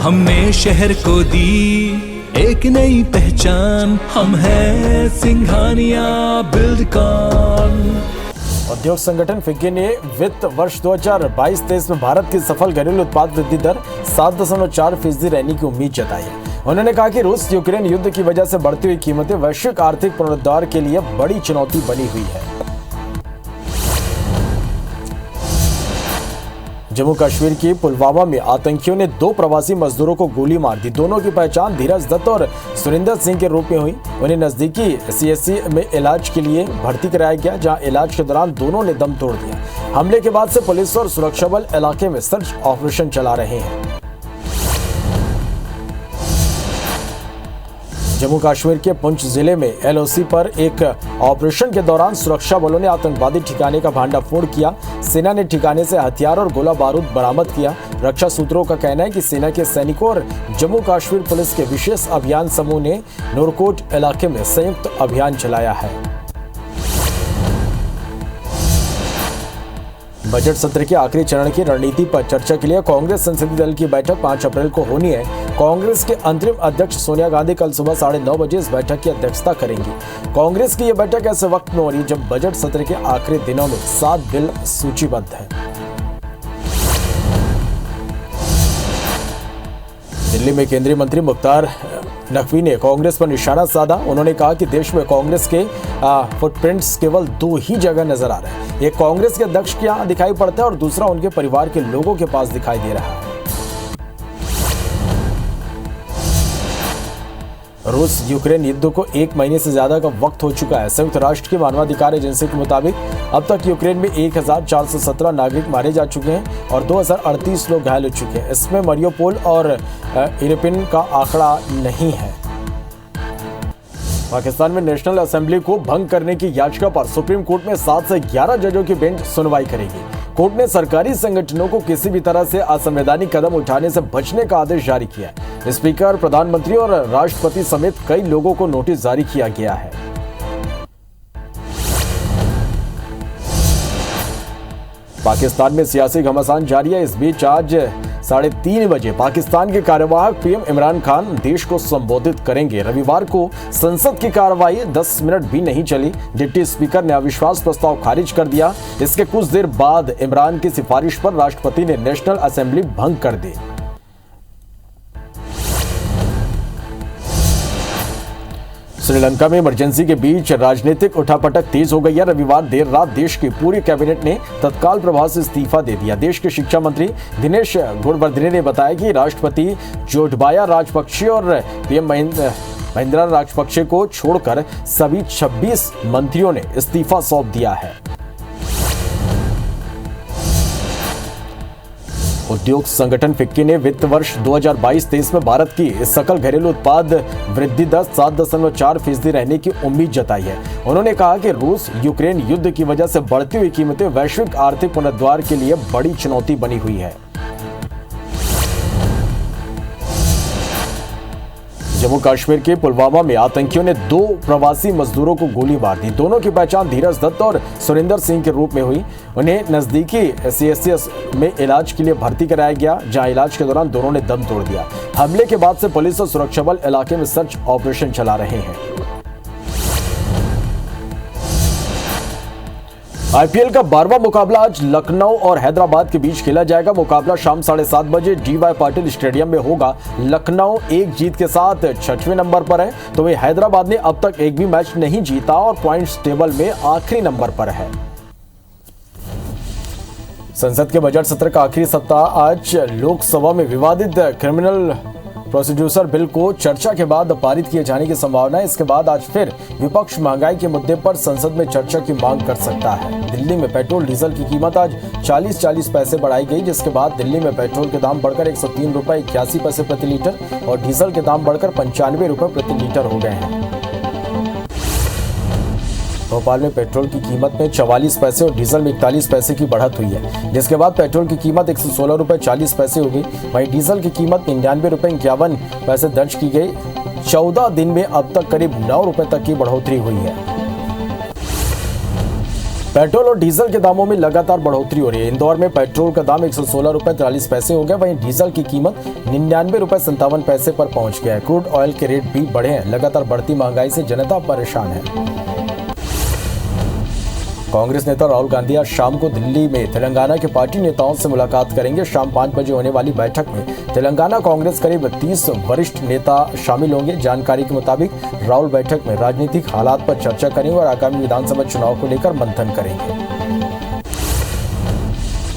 हमने शहर को दी एक नई पहचान, हम हैं सिंघानिया बिल्डकॉन। उद्योग संगठन फिक्की ने वित्त वर्ष 2022-23 में भारत की सफल घरेलू उत्पाद वृद्धि दर 7.4% रहने की उम्मीद जताई है। उन्होंने कहा कि रूस यूक्रेन युद्ध की वजह से बढ़ती हुई कीमतें वैश्विक आर्थिक पुनरुद्धार के लिए बड़ी चुनौती बनी हुई है। जम्मू कश्मीर की पुलवामा में आतंकियों ने 2 प्रवासी मजदूरों को गोली मार दी। दोनों की पहचान धीरज दत्त और सुरिंदर सिंह के रूप में हुई। उन्हें नजदीकी सीएचसी में इलाज के लिए भर्ती कराया गया, जहां इलाज के दौरान दोनों ने दम तोड़ दिया। हमले के बाद से पुलिस और सुरक्षा बल इलाके में सर्च ऑपरेशन चला रहे हैं। जम्मू कश्मीर के पुंछ जिले में एलओसी पर एक ऑपरेशन के दौरान सुरक्षा बलों ने आतंकवादी ठिकाने का भांडाफोड़ किया। सेना ने ठिकाने से हथियार और गोला बारूद बरामद किया। रक्षा सूत्रों का कहना है कि सेना के सैनिकों और जम्मू कश्मीर पुलिस के विशेष अभियान समूह ने नूरकोट इलाके में संयुक्त अभियान चलाया है। बजट सत्र के आखिरी चरण की रणनीति पर चर्चा के लिए कांग्रेस संसदीय दल की बैठक 5 अप्रैल को होनी है। कांग्रेस के अंतरिम अध्यक्ष सोनिया गांधी कल सुबह 9:30 बजे इस बैठक की अध्यक्षता करेंगी। कांग्रेस की यह बैठक ऐसे वक्त में हो रही जब बजट सत्र के आखिरी दिनों में 7 बिल सूचीबद्ध हैं। दिल्ली में केंद्रीय मंत्री मुख्तार नकवी ने कांग्रेस पर निशाना साधा। उन्होंने कहा कि देश में कांग्रेस के फुटप्रिंट्स केवल 2 ही जगह नजर आ रहे हैं। एक कांग्रेस के अध्यक्ष के यहाँ दिखाई पड़ता है और दूसरा उनके परिवार के लोगों के पास दिखाई दे रहा है। रूस यूक्रेन युद्ध को 1 महीने से ज्यादा का वक्त हो चुका है। संयुक्त राष्ट्र की मानवाधिकार एजेंसी के मुताबिक अब तक यूक्रेन में 1417 नागरिक मारे जा चुके हैं और 2038 लोग घायल हो चुके हैं। इसमें मरियोपोल और इरपिन का आंकड़ा नहीं है। पाकिस्तान में नेशनल असेंबली को भंग करने की याचिका पर सुप्रीम कोर्ट में 7 से 11 जजों की बेंच सुनवाई करेगी। कोर्ट ने सरकारी संगठनों को किसी भी तरह से असंवैधानिक कदम उठाने से बचने का आदेश जारी किया है। स्पीकर, प्रधानमंत्री और राष्ट्रपति समेत कई लोगों को नोटिस जारी किया गया है। पाकिस्तान में सियासी घमासान जारी है। इस बीच आज 3:30 बजे पाकिस्तान के कार्यवाहक पीएम इमरान खान देश को संबोधित करेंगे। रविवार को संसद की कार्रवाई 10 मिनट भी नहीं चली। डिप्टी स्पीकर ने अविश्वास प्रस्ताव खारिज कर दिया। इसके कुछ देर बाद इमरान की सिफारिश पर राष्ट्रपति ने नेशनल असेंबली भंग कर दी। श्रीलंका में इमरजेंसी के बीच राजनीतिक उठापटक तेज हो गई है। रविवार देर रात देश की पूरी कैबिनेट ने तत्काल प्रभाव से इस्तीफा दे दिया। देश के शिक्षा मंत्री दिनेश गुणवर्धने ने बताया कि राष्ट्रपति गोटाबाया राजपक्षे और पीएम महिंद्रा राजपक्षे को छोड़कर सभी 26 मंत्रियों ने इस्तीफा सौंप दिया है। उद्योग संगठन फिक्की ने वित्त वर्ष 2022-23 में भारत की सकल घरेलू उत्पाद वृद्धि दर 7.4% रहने की उम्मीद जताई है। उन्होंने कहा कि रूस यूक्रेन युद्ध की वजह से बढ़ती हुई कीमतें वैश्विक आर्थिक पुनरुद्धार के लिए बड़ी चुनौती बनी हुई है। जम्मू कश्मीर के पुलवामा में आतंकियों ने 2 प्रवासी मजदूरों को गोली मार दी। दोनों की पहचान धीरज दत्त और सुरिंदर सिंह के रूप में हुई। उन्हें नजदीकी सीएचसी में इलाज के लिए भर्ती कराया गया, जहां इलाज के दौरान दोनों ने दम तोड़ दिया। हमले के बाद से पुलिस और सुरक्षा बल इलाके में सर्च ऑपरेशन चला रहे हैं। आईपीएल का 12वां मुकाबला आज लखनऊ और हैदराबाद के बीच खेला जाएगा। मुकाबला शाम 7:30 बजे डीवाई पाटिल स्टेडियम में होगा। लखनऊ 1 जीत के साथ 6वें नंबर पर है, तो वहीं हैदराबाद ने अब तक एक भी मैच नहीं जीता और पॉइंट्स टेबल में आखिरी नंबर पर है। संसद के बजट सत्र का आखिरी सप्ताह आज लोकसभा में विवादित क्रिमिनल प्रोसीड्यूसर बिल को चर्चा के बाद पारित किए जाने की संभावना है। इसके बाद आज फिर विपक्ष महंगाई के मुद्दे पर संसद में चर्चा की मांग कर सकता है। दिल्ली में पेट्रोल डीजल की कीमत आज 40 पैसे बढ़ाई गई, जिसके बाद दिल्ली में पेट्रोल के दाम बढ़कर 103 रुपए 81 पैसे प्रति लीटर और डीजल के दाम बढ़कर 95 रुपए प्रति लीटर हो गए हैं। भोपाल में पेट्रोल की कीमत में 44 पैसे और डीजल में 41 पैसे की बढ़त हुई है, जिसके बाद पेट्रोल की कीमत 116 रुपए 40 पैसे हो गई। वहीं डीजल की कीमत 99 रुपए 51 पैसे दर्ज की गई। 14 दिन में अब तक करीब 9 रुपए तक की बढ़ोतरी हुई है। पेट्रोल और डीजल के दामों में लगातार बढ़ोतरी हो रही है। इंदौर में पेट्रोल का दाम 116 रुपए 43 पैसे हो गया, वहीं डीजल की कीमत 99 रुपए 57 पैसे पर पहुंच गया है। क्रूड ऑयल के रेट भी बढ़े हैं। लगातार बढ़ती महंगाई से जनता परेशान है। कांग्रेस नेता राहुल गांधी आज शाम को दिल्ली में तेलंगाना के पार्टी नेताओं से मुलाकात करेंगे। शाम 5 बजे होने वाली बैठक में तेलंगाना कांग्रेस करीब 30 वरिष्ठ नेता शामिल होंगे। जानकारी के मुताबिक राहुल बैठक में राजनीतिक हालात पर चर्चा करेंगे और आगामी विधानसभा चुनाव को लेकर मंथन करेंगे।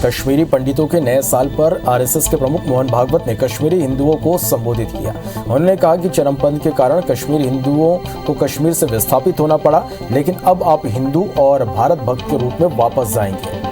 कश्मीरी पंडितों के नए साल पर आरएसएस के प्रमुख मोहन भागवत ने कश्मीरी हिंदुओं को संबोधित किया। उन्होंने कहा कि चरमपंथ के कारण कश्मीरी हिंदुओं को कश्मीर से विस्थापित होना पड़ा, लेकिन अब आप हिंदू और भारत भक्त के रूप में वापस जाएंगे।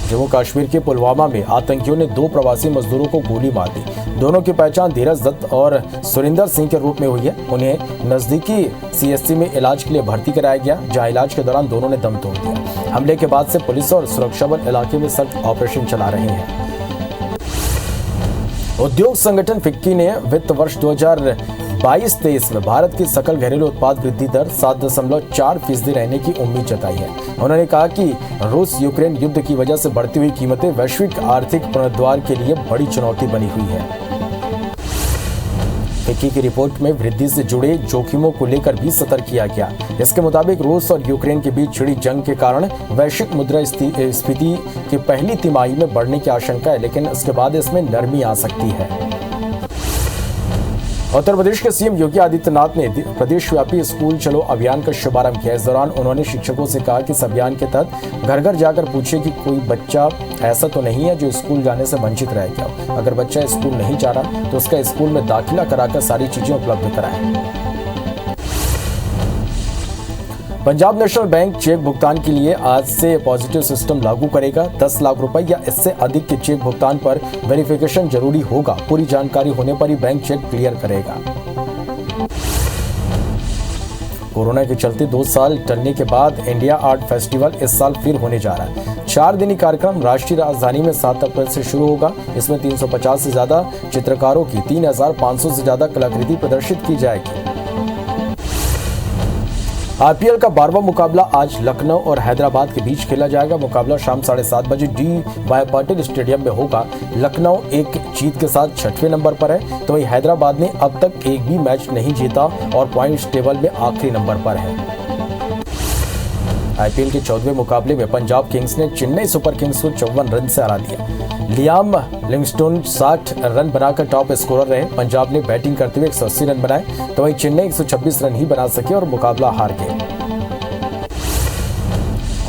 जम्मू कश्मीर के पुलवामा में आतंकियों ने 2 प्रवासी मजदूरों को गोली मार दी। दोनों की पहचान धीरज दत्त और सुरिंदर सिंह के रूप में हुई है। उन्हें नजदीकी सीएससी में इलाज के लिए भर्ती कराया गया, जहां इलाज के दौरान दोनों ने दम तोड़ दिया। हमले के बाद से पुलिस और सुरक्षा बल इलाके में सर्च ऑपरेशन चला रहे हैं। उद्योग संगठन फिक्की ने वित्त वर्ष 2022-23 में भारत की सकल घरेलू उत्पाद वृद्धि दर 7.4% रहने की उम्मीद जताई है। उन्होंने कहा कि रूस यूक्रेन युद्ध की वजह से बढ़ती हुई कीमतें वैश्विक आर्थिक पुनरुद्धार के लिए बड़ी चुनौती बनी हुई है। फिक्की की रिपोर्ट में वृद्धि से जुड़े जोखिमों को लेकर भी सतर्क किया गया। इसके मुताबिक रूस और यूक्रेन के बीच छिड़ी जंग के कारण वैश्विक मुद्रास्फीति की पहली तिमाही में बढ़ने की आशंका है, लेकिन इसके बाद इसमें नरमी आ सकती है। उत्तर प्रदेश के सीएम योगी आदित्यनाथ ने प्रदेशव्यापी स्कूल चलो अभियान का शुभारंभ किया। इस दौरान उन्होंने शिक्षकों से कहा कि इस अभियान के तहत घर घर जाकर पूछे कि कोई बच्चा ऐसा तो नहीं है जो स्कूल जाने से वंचित रह गया। अगर बच्चा स्कूल नहीं जा रहा तो उसका स्कूल में दाखिला कराकर सारी चीजें उपलब्ध कराएं। पंजाब नेशनल बैंक चेक भुगतान के लिए आज से पॉजिटिव सिस्टम लागू करेगा। 10 लाख रुपए या इससे अधिक के चेक भुगतान पर वेरिफिकेशन जरूरी होगा। पूरी जानकारी होने पर ही बैंक चेक क्लियर करेगा। कोरोना के चलते 2 साल टलने के बाद इंडिया आर्ट फेस्टिवल इस साल फिर होने जा रहा है। 4 दिनी कार्यक्रम राष्ट्रीय राजधानी में 7 अप्रैल से शुरू होगा। इसमें 350 से ज्यादा चित्रकारों की 3500 से ज्यादा कलाकृति प्रदर्शित की जाएगी। आईपीएल का 12वां मुकाबला आज लखनऊ और हैदराबाद के बीच खेला जाएगा। मुकाबला शाम 7:30 बजे डी.वाई. पाटिल स्टेडियम में होगा। लखनऊ एक जीत के साथ 6वें नंबर पर है, तो वहीं हैदराबाद ने अब तक एक भी मैच नहीं जीता और पॉइंट्स टेबल में आखिरी नंबर पर है। आईपीएल के 14वें मुकाबले में पंजाब किंग्स ने चेन्नई सुपर किंग्स को 54 रन से हरा दिया। लियाम लिविंगस्टोन 60 रन बनाकर टॉप स्कोरर रहे। पंजाब ने बैटिंग करते हुए 180 रन बनाए, तो वहीं चेन्नई 126 रन ही बना सके और मुकाबला हार गए।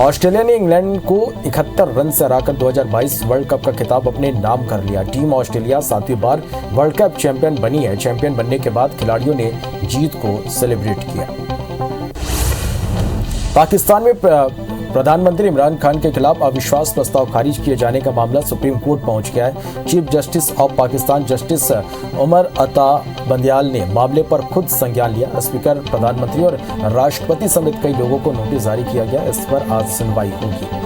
ऑस्ट्रेलिया ने इंग्लैंड को 71 रन से हराकर 2022 वर्ल्ड कप का खिताब अपने नाम कर लिया। टीम ऑस्ट्रेलिया 7वीं बार वर्ल्ड कप चैंपियन बनी है। चैंपियन बनने के बाद खिलाड़ियों ने जीत को सेलिब्रेट किया। पाकिस्तान में प्रधानमंत्री इमरान खान के खिलाफ अविश्वास प्रस्ताव खारिज किए जाने का मामला सुप्रीम कोर्ट पहुंच गया है। Chief justice of Pakistan justice Umar Ata Bandial ने मामले पर खुद संज्ञान लिया। स्पीकर, प्रधानमंत्री और राष्ट्रपति समेत कई लोगों को नोटिस जारी किया गया। इस पर आज सुनवाई होगी।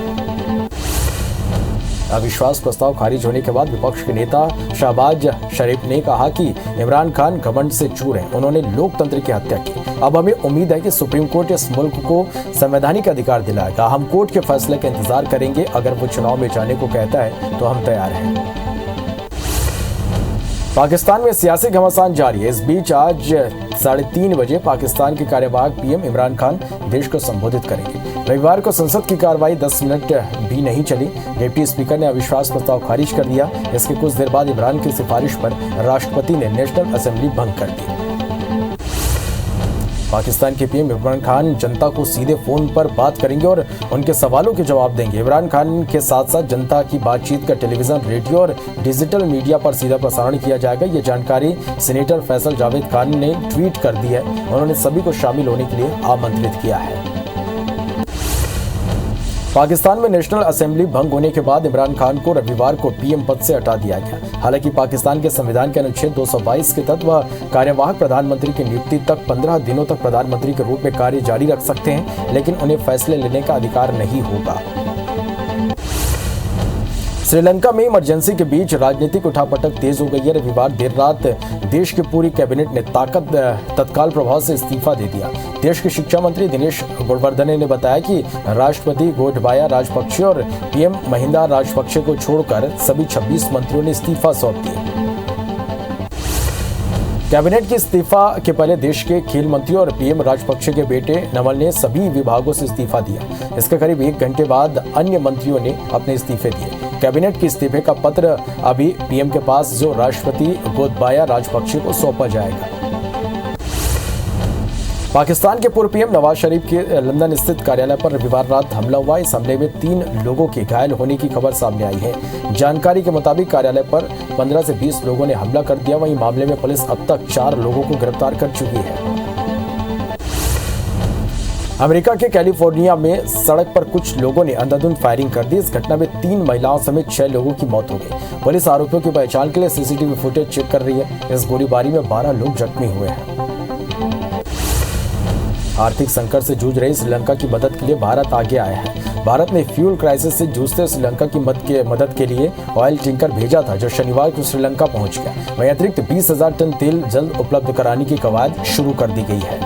अविश्वास प्रस्ताव खारिज होने के बाद विपक्ष के नेता शहबाज शरीफ ने कहा कि इमरान खान घमंड से चूर हैं। उन्होंने लोकतंत्र की हत्या की। अब हमें उम्मीद है कि सुप्रीम कोर्ट इस मुल्क को संवैधानिक अधिकार दिलाएगा। हम कोर्ट के फैसले का इंतजार करेंगे। अगर वो चुनाव में जाने को कहता है तो हम तैयार हैं। पाकिस्तान में सियासी घमासान जारी है। इस बीच आज 3:30 बजे पाकिस्तान के कार्यवाहक पीएम इमरान खान देश को संबोधित करेंगे। रविवार को संसद की कार्रवाई 10 मिनट भी नहीं चली। डिप्टी स्पीकर ने अविश्वास प्रस्ताव खारिज कर दिया। इसके कुछ देर बाद इमरान की सिफारिश पर राष्ट्रपति ने नेशनल असेंबली भंग कर दी। पाकिस्तान के पीएम इमरान खान जनता को सीधे फोन पर बात करेंगे और उनके सवालों के जवाब देंगे। इमरान खान के साथ साथ जनता की बातचीत का टेलीविजन, रेडियो और डिजिटल मीडिया पर सीधा प्रसारण किया जाएगा। ये जानकारी सीनेटर फैसल जावेद खान ने ट्वीट कर दी है। उन्होंने सभी को शामिल होने के लिए आमंत्रित किया है। पाकिस्तान में नेशनल असेंबली भंग होने के बाद इमरान खान को रविवार को पीएम पद से हटा दिया गया। हालांकि पाकिस्तान के संविधान के अनुच्छेद 222 के तहत वह कार्यवाहक प्रधानमंत्री की नियुक्ति तक 15 दिनों तक प्रधानमंत्री के रूप में कार्य जारी रख सकते हैं, लेकिन उन्हें फैसले लेने का अधिकार नहीं होगा। श्रीलंका में इमरजेंसी के बीच राजनीतिक उठापटक तेज हो गई है। रविवार देर रात देश की पूरी कैबिनेट ने तत्काल प्रभाव से इस्तीफा दे दिया। देश के शिक्षा मंत्री दिनेश गुणवर्धने ने बताया कि राष्ट्रपति गोटबाया राजपक्षे और पीएम महिंदा राजपक्षे को छोड़कर सभी 26 मंत्रियों ने इस्तीफा सौंप दिए। कैबिनेट के इस्तीफा के पहले देश के खेल मंत्री और पीएम राजपक्षे के बेटे नवल ने सभी विभागों से इस्तीफा दिया। इसके करीब 1 घंटे बाद अन्य मंत्रियों ने अपने इस्तीफे दिए। कैबिनेट के इस्तीफे का पत्र अभी पीएम के पास जो राष्ट्रपति गोतबाया राजपक्षे को सौंपा जाएगा। पाकिस्तान के पूर्व पीएम नवाज शरीफ के लंदन स्थित कार्यालय पर रविवार रात हमला हुआ। इस हमले में 3 लोगों के घायल होने की खबर सामने आई है। जानकारी के मुताबिक कार्यालय पर 15 से 20 लोगों ने हमला कर दिया। वहीं मामले में पुलिस अब तक 4 लोगों को गिरफ्तार कर चुकी है। अमेरिका के कैलिफोर्निया में सड़क पर कुछ लोगों ने अंधाधुंध फायरिंग कर दी। इस घटना में 3 महिलाओं समेत 6 लोगों की मौत हो गई। पुलिस आरोपियों की पहचान के लिए सीसीटीवी फुटेज चेक कर रही है। इस गोलीबारी में 12 लोग जख्मी हुए हैं। आर्थिक संकट से जूझ रही श्रीलंका की मदद के लिए भारत आगे आया है। भारत ने फ्यूल क्राइसिस से जूझते श्रीलंका की मदद के लिए ऑयल टैंकर भेजा था, जो शनिवार को श्रीलंका पहुंच गया। वहीं अतिरिक्त 20,000 टन तेल जल्द उपलब्ध कराने की कवायद शुरू कर दी गई है।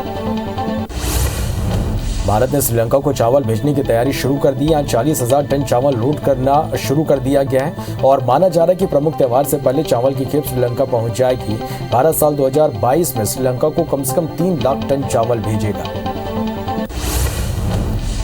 भारत ने श्रीलंका को चावल भेजने की तैयारी शुरू कर दी। यहाँ 40,000 टन चावल लोड करना शुरू कर दिया गया है और माना जा रहा है कि प्रमुख त्योहार से पहले चावल की खेप श्रीलंका पहुंच जाएगी। भारत साल 2022 में श्रीलंका को कम से कम 3 लाख टन चावल भेजेगा।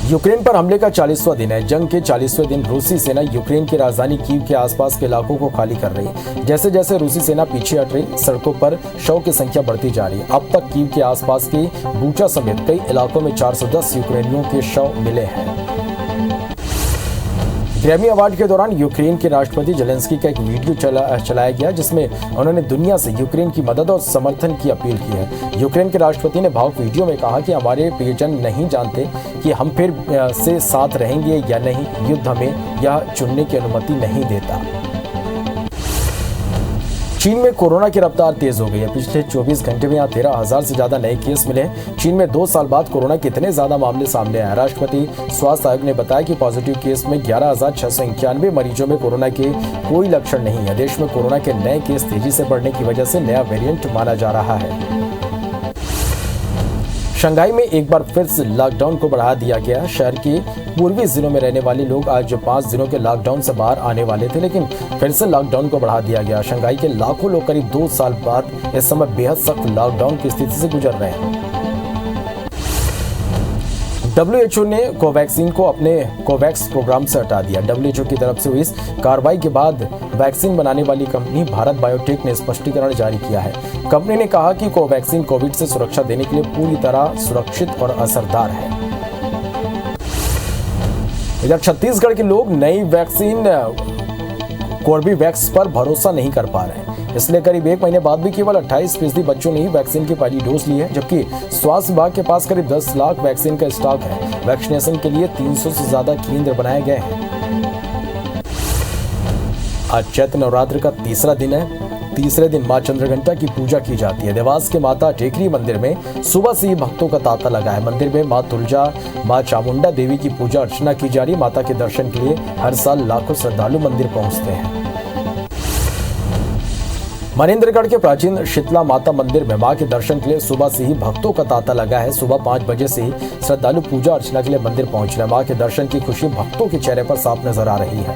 यूक्रेन पर हमले का 40वां दिन है। जंग के 40वें दिन रूसी सेना यूक्रेन की राजधानी कीव के आसपास के इलाकों को खाली कर रही है। जैसे जैसे रूसी सेना पीछे हट रही, सड़कों पर शव की संख्या बढ़ती जा रही है। अब तक कीव के आसपास के बूचा समेत कई इलाकों में 410 यूक्रेनियों के शव मिले हैं। ग्रैमी अवार्ड के दौरान यूक्रेन के राष्ट्रपति जेलेंस्की का एक वीडियो चलाया गया, जिसमें उन्होंने दुनिया से यूक्रेन की मदद और समर्थन की अपील की है। यूक्रेन के राष्ट्रपति ने भावुक वीडियो में कहा कि हमारे प्रियजन नहीं जानते कि हम फिर से साथ रहेंगे या नहीं। युद्ध हमें यह चुनने की अनुमति नहीं देता। चीन में कोरोना की रफ्तार तेज हो गई है। पिछले 24 घंटे में यहाँ 13,000 से ज्यादा नए केस मिले हैं। चीन में 2 साल बाद कोरोना के इतने ज्यादा मामले सामने आए। राष्ट्रपति स्वास्थ्य आयोग ने बताया कि पॉजिटिव केस में 11,691 मरीजों में कोरोना के कोई लक्षण नहीं है। देश में कोरोना के नए केस तेजी से बढ़ने की वजह से नया वेरिएंट माना जा रहा है। शंघाई में एक बार फिर से लॉकडाउन को बढ़ा दिया गया। शहर के पूर्वी जिलों में रहने वाले लोग आज 5 दिनों के लॉकडाउन से बाहर आने वाले थे, लेकिन फिर से लॉकडाउन को बढ़ा दिया गया। शंघाई के लाखों लोग करीब 2 साल बाद इस समय बेहद सख्त लॉकडाउन की स्थिति से गुजर रहे हैं। WHO ने कोवैक्सीन को अपने कोवैक्स प्रोग्राम से हटा दिया। WHO की तरफ से हुई इस कार्रवाई के बाद वैक्सीन बनाने वाली कंपनी भारत बायोटेक ने स्पष्टीकरण जारी किया है। कंपनी ने कहा कि कोवैक्सीन कोविड से सुरक्षा देने के लिए पूरी तरह सुरक्षित और असरदार है। इधर छत्तीसगढ़ के लोग नई वैक्सीन कोर्बेवैक्स पर भरोसा नहीं कर पा रहे हैं। इसलिए करीब 1 महीने बाद भी केवल 28% बच्चों ने ही वैक्सीन की पहली डोज ली है, जबकि स्वास्थ्य विभाग के पास करीब 10 लाख वैक्सीन का स्टॉक है। वैक्सीनेशन के लिए 300 से ज्यादा केंद्र बनाए गए हैं। आज चैत्र नवरात्र का तीसरा दिन है। तीसरे दिन मां चंद्रघंटा की पूजा की जाती है। देवास के माता टेकरी मंदिर में सुबह से ही भक्तों का तांता लगा है। मंदिर में मां तुलजा, मां चामुंडा देवी की पूजा अर्चना की जा रही। माता के दर्शन के लिए हर साल लाखों श्रद्धालु मंदिर पहुंचते हैं। मनेन्द्रगढ़ के प्राचीन शीतला माता मंदिर में मां के दर्शन के लिए सुबह से ही भक्तों का तांता लगा है। सुबह 5 बजे से ही श्रद्धालु पूजा अर्चना के लिए मंदिर पहुंच रहे हैं। मां के दर्शन की खुशी भक्तों के चेहरे पर साफ नजर आ रही है।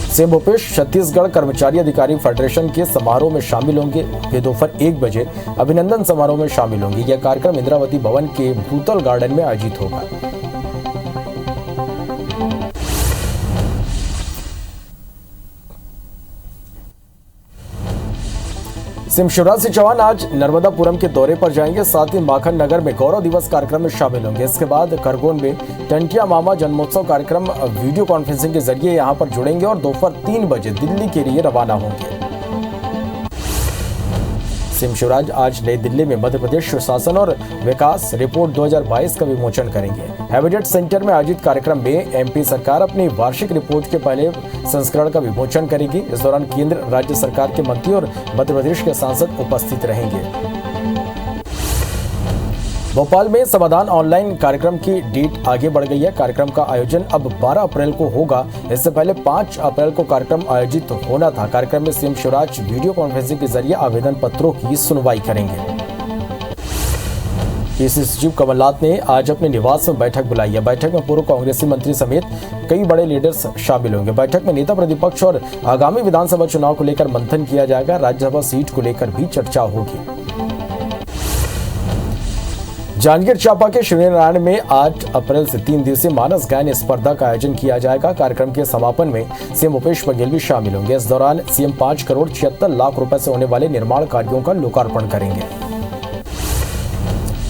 सीएम भूपेश छत्तीसगढ़ कर्मचारी अधिकारी फेडरेशन के समारोह में शामिल होंगे। वे दोपहर 1 बजे अभिनंदन समारोह में शामिल होंगे। यह कार्यक्रम इंद्रावती भवन के भूतल गार्डन में आयोजित होगा। सीएम शिवराज सिंह चौहान आज नर्मदापुरम के दौरे पर जाएंगे। साथ ही माखन नगर में गौरव दिवस कार्यक्रम में शामिल होंगे। इसके बाद खरगोन में टंटिया मामा जन्मोत्सव कार्यक्रम वीडियो कॉन्फ्रेंसिंग के जरिए यहां पर जुड़ेंगे और दोपहर 3 बजे दिल्ली के लिए रवाना होंगे। सीएम शिवराज आज नई दिल्ली में मध्य प्रदेश सुशासन और विकास रिपोर्ट 2022 का विमोचन करेंगे। हैबिटेट सेंटर में आयोजित कार्यक्रम में एमपी सरकार अपनी वार्षिक रिपोर्ट के पहले संस्करण का विमोचन करेगी। इस दौरान केंद्र राज्य सरकार के मंत्री और मध्य प्रदेश के सांसद उपस्थित रहेंगे। भोपाल में समाधान ऑनलाइन कार्यक्रम की डेट आगे बढ़ गई है। कार्यक्रम का आयोजन अब 12 अप्रैल को होगा। इससे पहले 5 अप्रैल को कार्यक्रम आयोजित होना था। कार्यक्रम में सीएम शिवराज वीडियो कॉन्फ्रेंसिंग के जरिए आवेदन पत्रों की सुनवाई करेंगे। पीसीसी सचिव कमलनाथ ने आज अपने निवास में बैठक बुलाई है। बैठक में पूर्व कांग्रेसी मंत्री समेत कई बड़े लीडर्स शामिल होंगे। बैठक में नेता प्रतिपक्ष और आगामी विधानसभा चुनाव को लेकर मंथन किया जाएगा। राज्यसभा सीट को लेकर भी चर्चा होगी। जांजगीर चांपा के शिवनारायण में 8 अप्रैल से 3 दिवसीय मानस गायन स्पर्धा का आयोजन किया जाएगा। कार्यक्रम के समापन में सीएम भूपेश बघेल भी शामिल होंगे। इस दौरान सीएम 5 करोड़ 76 लाख रुपए से होने वाले निर्माण कार्यों का लोकार्पण करेंगे।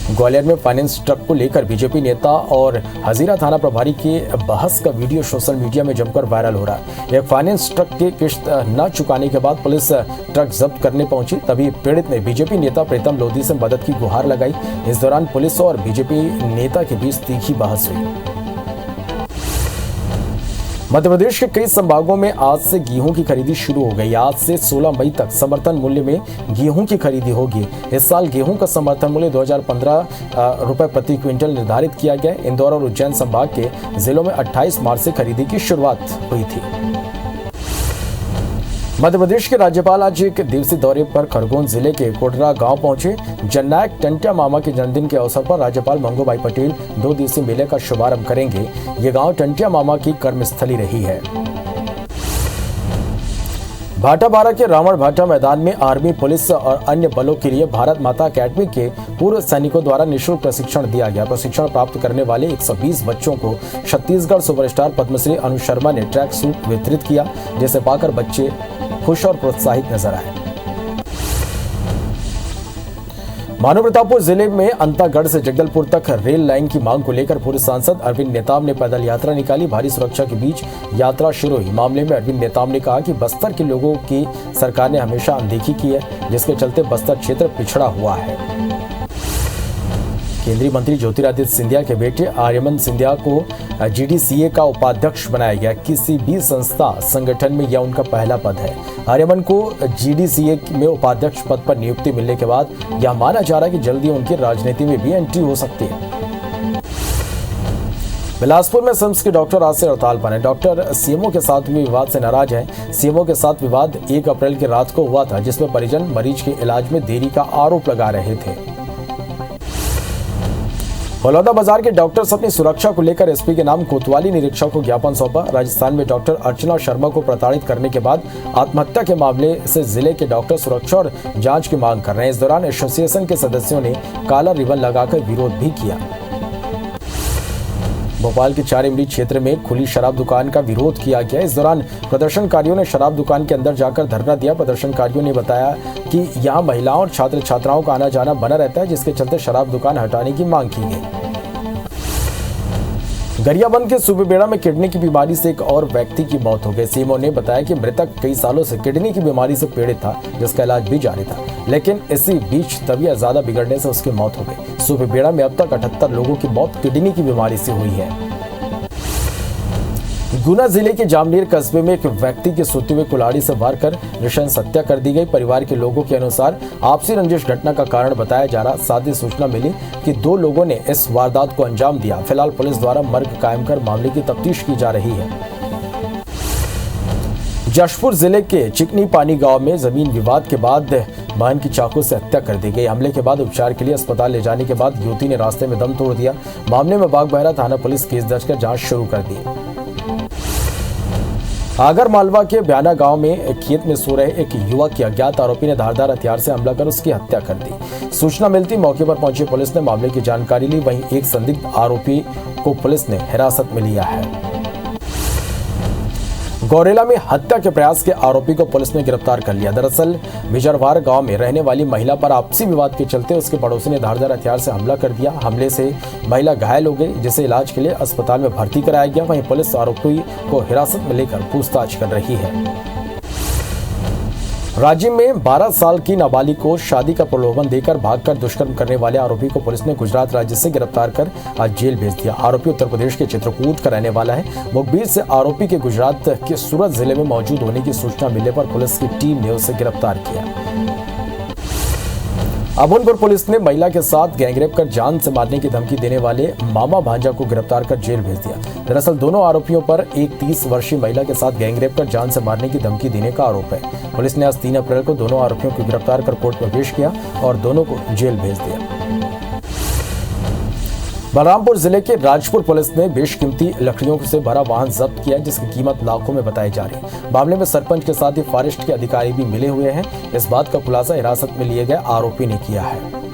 ग्वालियर में फाइनेंस ट्रक को लेकर बीजेपी नेता और हजीरा थाना प्रभारी के बहस का वीडियो सोशल मीडिया में जमकर वायरल हो रहा है। एक फाइनेंस ट्रक की किश्त न चुकाने के बाद पुलिस ट्रक जब्त करने पहुंची, तभी पीड़ित ने बीजेपी नेता प्रीतम लोधी से मदद की गुहार लगाई। इस दौरान पुलिस और बीजेपी नेता के बीच तीखी बहस हुई। मध्य प्रदेश के कई संभागों में आज से गेहूं की खरीदी शुरू हो गई। आज से 16 मई तक समर्थन मूल्य में गेहूं की खरीदी होगी। इस साल गेहूं का समर्थन मूल्य 2015 रुपए प्रति क्विंटल निर्धारित किया गया। इंदौर और उज्जैन संभाग के जिलों में 28 मार्च से खरीदी की शुरुआत हुई थी। मध्य प्रदेश के राज्यपाल आज एक दिवसीय दौरे पर खरगोन जिले के कोटरा गांव पहुंचे। जननायक टंट्या मामा के जन्मदिन के अवसर पर राज्यपाल मंगूभाई पटेल 2 दिवसीय मेले का शुभारंभ करेंगे। ये गांव टंट्या मामा की कर्मस्थली रही है। भाटापारा के रावण भाटा मैदान में आर्मी, पुलिस और अन्य बलों के लिए भारत माता अकेडमी के पूर्व सैनिकों द्वारा निःशुल्क प्रशिक्षण दिया गया। प्रशिक्षण प्राप्त करने वाले 120 बच्चों को छत्तीसगढ़ सुपरस्टार पद्मश्री अनु शर्मा ने ट्रैक सूट वितरित किया, जिसे पाकर बच्चे खुश और प्रोत्साहित नजर आए। मानव प्रतापपुर जिले में अंतागढ़ से जगदलपुर तक रेल लाइन की मांग को लेकर पूर्व सांसद अरविंद नेताम ने पैदल यात्रा निकाली। भारी सुरक्षा के बीच यात्रा शुरू हुई। मामले में अरविंद नेताम ने कहा कि बस्तर के लोगों की सरकार ने हमेशा अनदेखी की है, जिसके चलते बस्तर क्षेत्र पिछड़ा हुआ है। केंद्रीय मंत्री ज्योतिरादित्य सिंधिया के बेटे आर्यमन सिंधिया को जीडीसीए का उपाध्यक्ष बनाया गया। किसी भी संस्था संगठन में यह उनका पहला पद है। आर्यमन को जीडीसीए में उपाध्यक्ष पद पर नियुक्ति मिलने के बाद यह माना जा रहा है कि जल्दी उनकी राजनीति में भी एंट्री हो सकती है। बिलासपुर में सिम्स के डॉक्टर आज से हड़ताल पर हैं। डॉक्टर सीएमओ के साथ हुए विवाद से नाराज हैं। सीएमओ के साथ विवाद 1 अप्रैल की रात को हुआ था, जिसमें परिजन मरीज के इलाज में देरी का आरोप लगा रहे थे। बलौदाबाजार के डॉक्टर्स अपनी सुरक्षा को लेकर एसपी के नाम कोतवाली निरीक्षक को ज्ञापन सौंपा। राजस्थान में डॉक्टर अर्चना शर्मा को प्रताड़ित करने के बाद आत्महत्या के मामले से जिले के डॉक्टर सुरक्षा और जांच की मांग कर रहे हैं। इस दौरान एसोसिएशन के सदस्यों ने काला रिबन लगाकर विरोध भी किया। भोपाल के 4 इमली क्षेत्र में खुली शराब दुकान का विरोध किया गया। इस दौरान प्रदर्शनकारियों ने शराब दुकान के अंदर जाकर धरना दिया। प्रदर्शनकारियों ने बताया कि यहां महिलाओं और छात्र छात्राओं का आना जाना बना रहता है, जिसके चलते शराब दुकान हटाने की मांग की गई। गरियाबंद के सुबेबेड़ा में किडनी की बीमारी से एक और व्यक्ति की मौत हो गई। सीएमओ ने बताया कि मृतक कई सालों से किडनी की बीमारी से पीड़ित था, जिसका इलाज भी जारी था, लेकिन इसी बीच तबीयत ज्यादा बिगड़ने से उसकी मौत हो गई। सुबेबेड़ा में अब तक 78 लोगों की मौत किडनी की बीमारी से हुई है। गुना जिले के जामनेर कस्बे में एक व्यक्ति के सोते हुए कुल्हाड़ी से वार कर नृशंस हत्या कर दी गई। परिवार के लोगों के अनुसार आपसी रंजिश घटना का कारण बताया जा रहा। साथ ही सूचना मिली कि 2 लोगों ने इस वारदात को अंजाम दिया। फिलहाल पुलिस द्वारा मर्ग कायम कर मामले की तफ्तीश की जा रही है। जशपुर जिले के चिकनी पानी गांव में जमीन विवाद के बाद बहन की चाकू से हत्या कर दी गई। हमले के बाद उपचार के लिए अस्पताल ले जाने के बाद युवती ने रास्ते में दम तोड़ दिया। मामले में बागबहरा थाना पुलिस केस दर्ज कर जांच शुरू कर दी। आगर मालवा के ब्याना गांव में खेत में सो रहे एक युवक की अज्ञात आरोपी ने धारदार हथियार से हमला कर उसकी हत्या कर दी। सूचना मिलती मौके पर पहुंची पुलिस ने मामले की जानकारी ली। वहीं एक संदिग्ध आरोपी को पुलिस ने हिरासत में लिया है। गौरेला में हत्या के प्रयास के आरोपी को पुलिस ने गिरफ्तार कर लिया। दरअसल बिजरवार गांव में रहने वाली महिला पर आपसी विवाद के चलते उसके पड़ोसी ने धारदार हथियार से हमला कर दिया। हमले से महिला घायल हो गई, जिसे इलाज के लिए अस्पताल में भर्ती कराया गया। वहीं पुलिस आरोपी को हिरासत में लेकर पूछताछ कर रही है। राज्य में 12 साल की नाबालिग को शादी का प्रलोभन देकर भागकर दुष्कर्म करने वाले आरोपी को पुलिस ने गुजरात राज्य से गिरफ्तार कर आज जेल भेज दिया। आरोपी उत्तर प्रदेश के चित्रकूट का रहने वाला है। मुखबिर से आरोपी के गुजरात के सूरत जिले में मौजूद होने की सूचना मिलने पर पुलिस की टीम ने उसे गिरफ्तार किया। अभनपुर पुलिस ने महिला के साथ गैंगरेप कर जान से मारने की धमकी देने वाले मामा भांजा को गिरफ्तार कर जेल भेज दिया। दरअसल दोनों आरोपियों पर एक 30 वर्षीय महिला के साथ गैंगरेप कर जान से मारने की धमकी देने का आरोप है। पुलिस ने आज 3 अप्रैल को दोनों आरोपियों को गिरफ्तार कर कोर्ट में पेश किया और दोनों को जेल भेज दिया। बलरामपुर जिले के राजपुर पुलिस ने बेशकीमती लकड़ियों से भरा वाहन जब्त किया, जिसकी कीमत लाखों में बताई जा रही है। मामले में सरपंच के साथ ही फॉरेस्ट के अधिकारी भी मिले हुए हैं। इस बात का खुलासा हिरासत में लिए गए आरोपी ने किया है।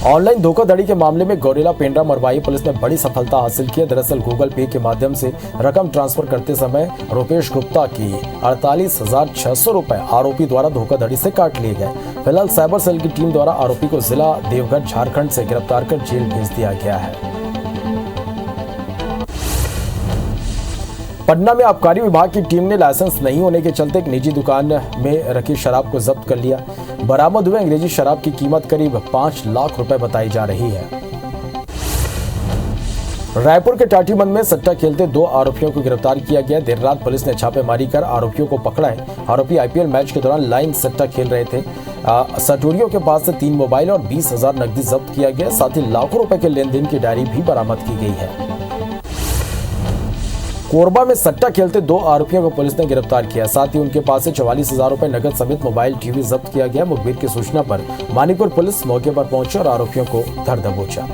ऑनलाइन धोखाधड़ी के मामले में गौरेला पेंड्रा मरवाही पुलिस ने बड़ी सफलता हासिल की है। दरअसल गूगल पे के माध्यम से रकम ट्रांसफर करते समय रुपेश गुप्ता की 48,600 रुपए आरोपी द्वारा धोखाधड़ी से काट लिए गए। फिलहाल साइबर सेल की टीम द्वारा आरोपी को जिला देवघर झारखंड से गिरफ्तार कर जेल भेज दिया गया है। पटना में आबकारी विभाग की टीम ने लाइसेंस नहीं होने के चलते एक निजी दुकान में रखी शराब को जब्त कर लिया। बरामद हुए अंग्रेजी शराब की कीमत करीब 5 लाख रुपए बताई जा रही है। रायपुर के टाटीबंद में सट्टा खेलते 2 आरोपियों को गिरफ्तार किया गया। देर रात पुलिस ने छापेमारी कर आरोपियों को पकड़ा है। आरोपी आईपीएल मैच के दौरान लाइन सट्टा खेल रहे थे। सटोरियों के पास से 3 मोबाइल और 20,000 नकदी जब्त किया गया। साथ ही लाखों रुपए के लेनदेन की डायरी भी बरामद की गई है। कोरबा में सट्टा खेलते 2 आरोपियों को पुलिस ने गिरफ्तार किया। साथ ही उनके पास से 44,000 रुपए नकद समेत मोबाइल टीवी जब्त किया गया। मुखबिर की सूचना पर मानिकपुर पुलिस मौके पर पहुंची और आरोपियों को धर दबोचा।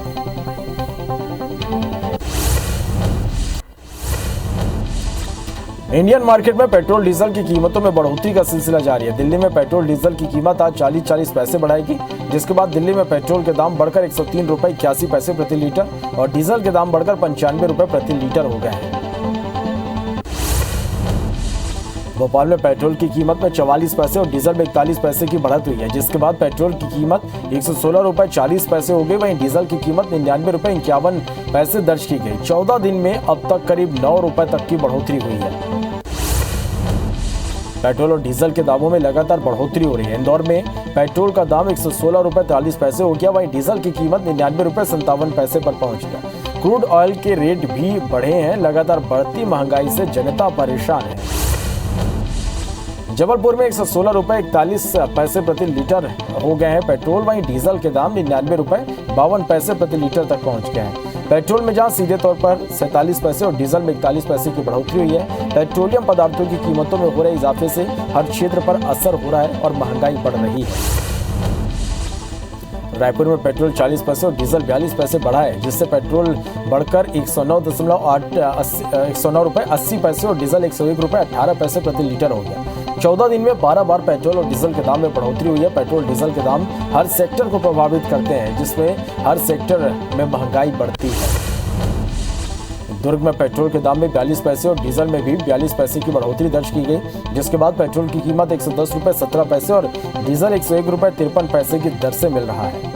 इंडियन मार्केट में पेट्रोल डीजल की कीमतों में बढ़ोतरी का सिलसिला जारी है। दिल्ली में पेट्रोल डीजल की कीमत आज 40 पैसे बढ़ाएगी, जिसके बाद दिल्ली में पेट्रोल के दाम बढ़कर 103 रुपए 81 पैसे प्रति लीटर और डीजल के दाम बढ़कर 95 रुपए प्रति लीटर हो गए हैं। भोपाल में पेट्रोल की कीमत में 44 पैसे और डीजल में 41 पैसे की बढ़त हुई है, जिसके बाद पेट्रोल की कीमत 116 रुपए 40 पैसे हो गई। वहीं डीजल की कीमत 99 रुपए 51 पैसे दर्ज की गई। 14 दिन में अब तक करीब 9 रुपए तक की बढ़ोतरी हुई है। पेट्रोल और डीजल के दामों में लगातार बढ़ोतरी हो रही है। इंदौर में पेट्रोल का दाम 116 रुपए 43 पैसे हो गया। वहीं डीजल की कीमत 99 रुपए 57 पैसे पर पहुंच गया। क्रूड ऑयल के रेट भी बढ़े हैं। लगातार बढ़ती महंगाई से जनता परेशान है। जबलपुर में 116 रुपए 41 पैसे प्रति लीटर हो गए हैं पेट्रोल। वहीं डीजल के दाम 99 रुपए 52 पैसे प्रति लीटर तक पहुंच गए हैं। पेट्रोल में जहां सीधे तौर पर 47 पैसे और डीजल में 41 पैसे की बढ़ोतरी हुई है। पेट्रोलियम पदार्थों की कीमतों में हो रहे इजाफे से हर क्षेत्र पर असर हो रहा है और महंगाई बढ़ रही है। रायपुर में पेट्रोल 40 पैसे और डीजल 42 पैसे बढ़ा है, जिससे पेट्रोल बढ़कर 109 रुपए 80 पैसे और डीजल 101 रुपए 18 पैसे प्रति लीटर हो गया। 14 दिन में 12 बार पेट्रोल और डीजल के दाम में बढ़ोतरी हुई है। पेट्रोल डीजल के दाम हर सेक्टर को प्रभावित करते हैं, जिसमें हर सेक्टर में महंगाई बढ़ती है। दुर्ग में पेट्रोल के दाम में 42 पैसे और डीजल में भी 42 पैसे की बढ़ोतरी दर्ज की गई, जिसके बाद पेट्रोल की कीमत 110 रुपए 17 पैसे और डीजल 101 रुपए 53 पैसे की दर से मिल रहा है।